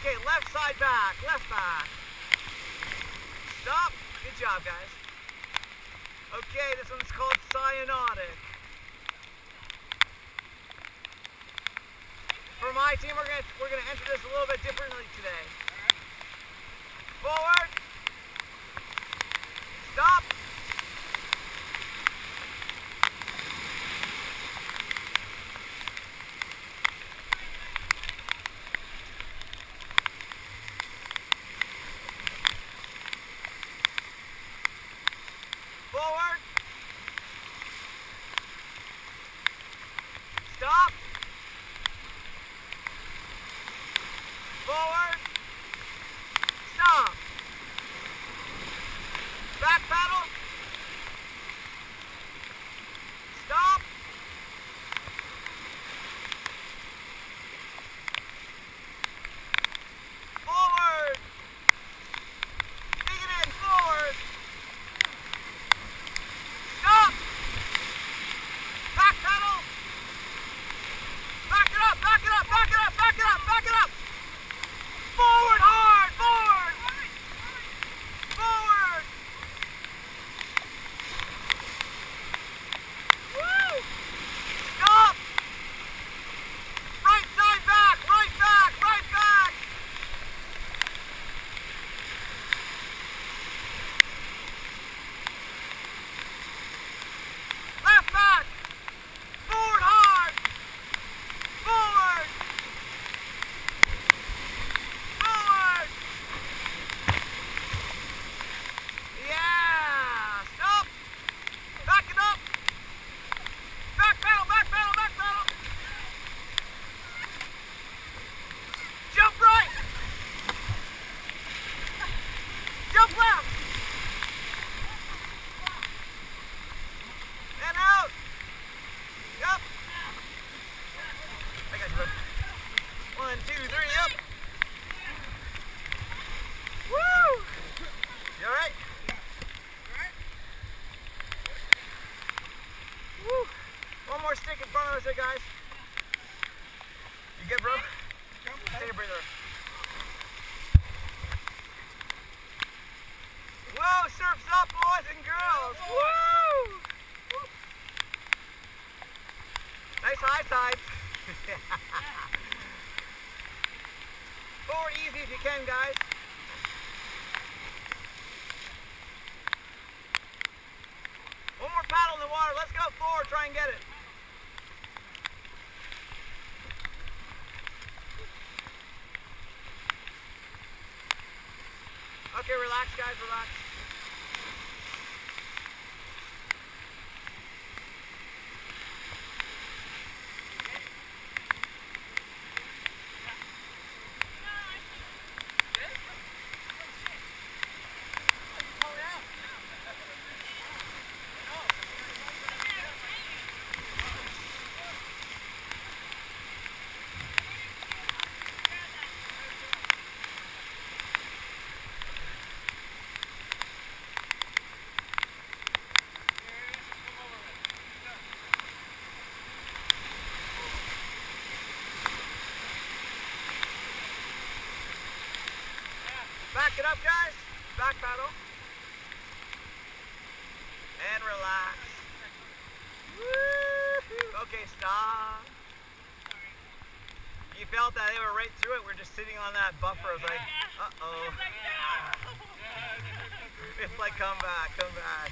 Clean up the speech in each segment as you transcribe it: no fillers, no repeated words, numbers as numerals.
Okay, left side back, left back. Stop. Good job, guys. Okay, this one's called cyanotic. For my team, we're gonna enter this a little bit differently today. Forward. Stop. Forward. Stop. Forward. Stop. Back paddle. Stop. Forward. Dig it in. Forward. Stop. Back paddle. Back it up. Back it up. Back it up. Back it up. Back it up. Forward hard. Forward. Forward. Woo! Stop! Right side back, right back, right back! Left back! Forward hard! Forward! Forward! Yeah! Stop! Back it up! Back paddle, back paddle, back paddle! Jump right! Jump left! And out! Yep! I got you, bud. 1, 2, 3, up! Woo! You alright? Woo! One more stick in front of us there, guys. You good, bro? Take a breather. Whoa, surf's up, boys and girls. Woo! Nice high tide. Forward easy if you can, guys. One more paddle in the water. Let's go forward, try and get it. Okay, relax, guys, relax. Back it up, guys. Back paddle. And relax. Woo-hoo. Okay, stop. You felt that they were right through it. We're just sitting on that buffer. It's like, uh-oh. It's like, come back, come back.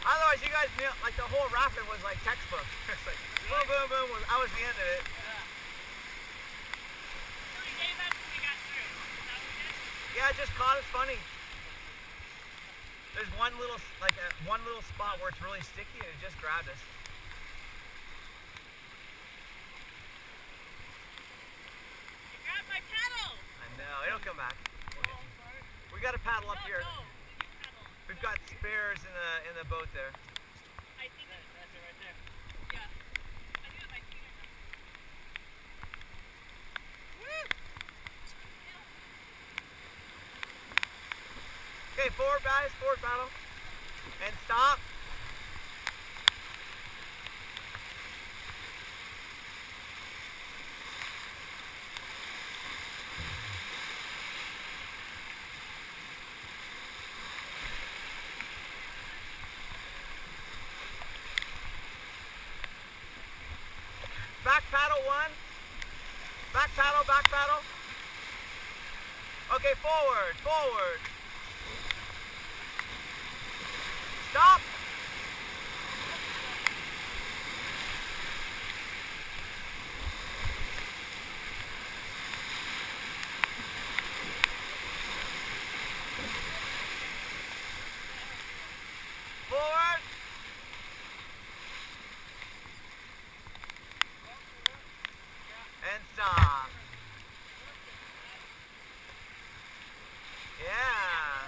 Otherwise, you guys knew, like the whole rapid was like textbook. It's like boom, boom, boom. I was the end of it. So we gave up when we got through. Is that what we did? Yeah, it just caught us funny. There's one little, one little spot where it's really sticky, and it just grabbed us. You grabbed my paddle. I know. It'll come back. We got a paddle up here. No. We've got spares in the boat there. I think that's it right there. Yeah. I do it my finger. Woo! Okay, forward guys, forward paddle. And stop. Back paddle, back paddle. Okay, forward, forward. Stop. Forward. And stop. Yeah.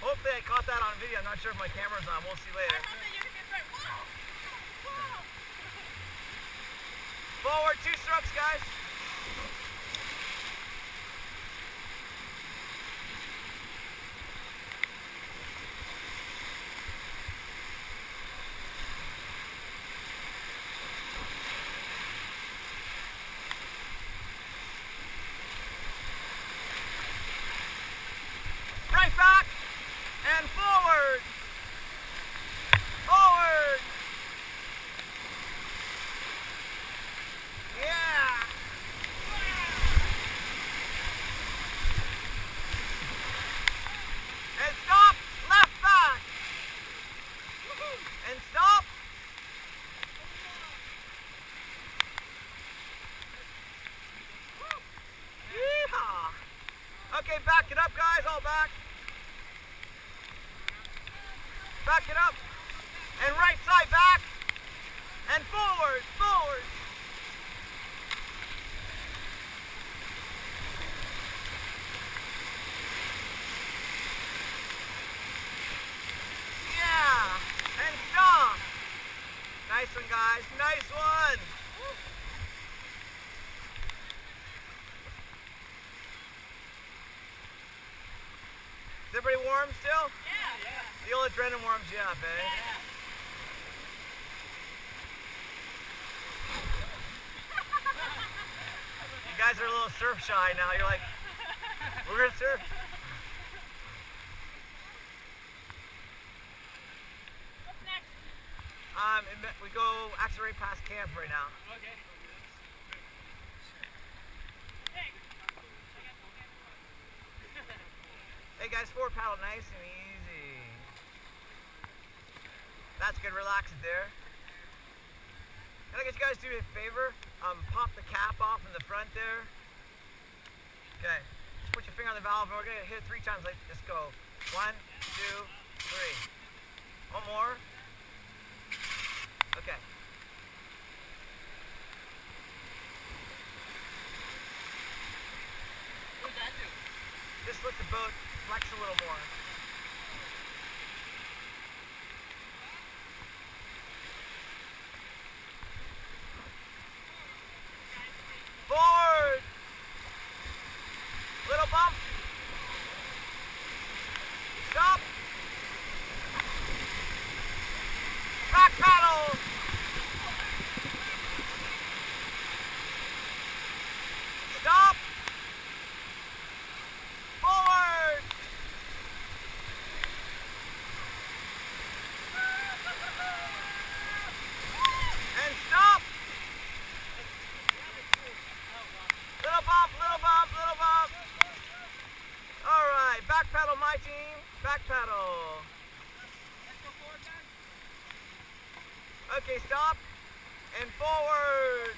Hopefully I caught that on video. I'm not sure if my camera's on. We'll see later. Forward, 2 strokes, guys. Right back and forward. Forward. Yeah. And stop. Left back. And stop. Yeehaw. Okay, back it up, guys. All back. Back it up. And right side back. And forward, forward. Yeah. And stop. Nice one, guys. Nice one. Is everybody warm still? Yeah. The old adrenaline warms you up, eh? Yeah. You guys are a little surf shy now. You're like, we're gonna surf. What's next? We go actually right past camp right now. Okay. Hey guys, forward paddle nice and easy. That's good, relax it there. Can I get you guys to do me a favor? Pop the cap off in the front there. Okay, just put your finger on the valve and we're gonna hit it 3 times. Like, just go. 1, 2, 3. One more. Okay. What does that do? Just let the boat flex a little more. Forward. Little bump. Stop. Back paddle. Stop. Forward. And stop. Little bump, little bump, little bump. All right, back paddle, my team. Back paddle. Okay, stop. And forward.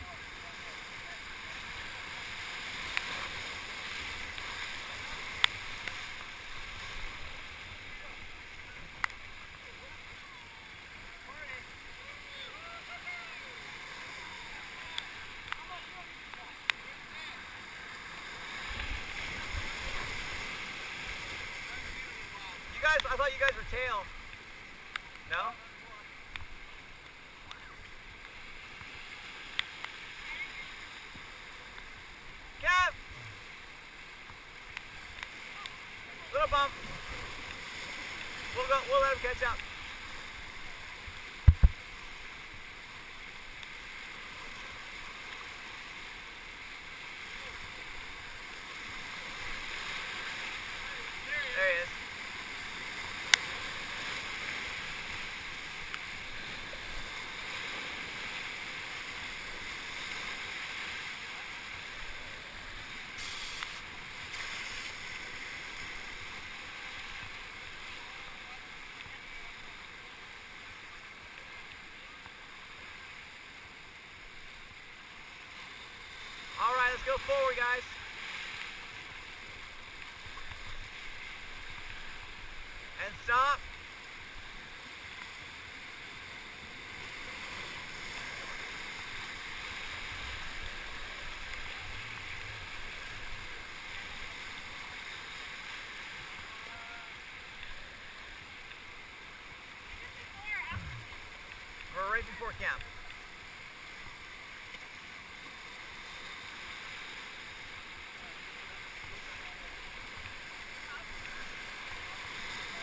You guys, I thought you guys were tail. No? Cap! Little bump. We'll let him catch up. There he is. forward, guys. And stop. We're right before camp.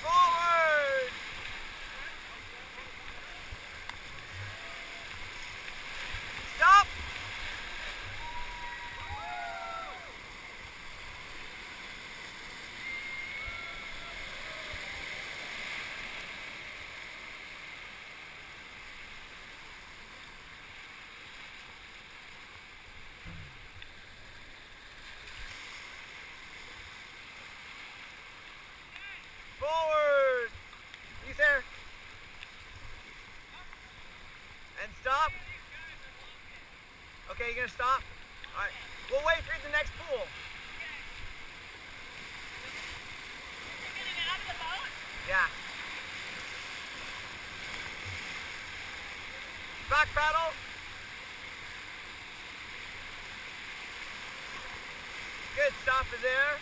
Forward! Stop! Forward! He's there. And stop. Okay, you gonna stop? Alright. We'll wait for you at the next pool. You're getting out of the boat? Yeah. Back paddle. Good, stop it there.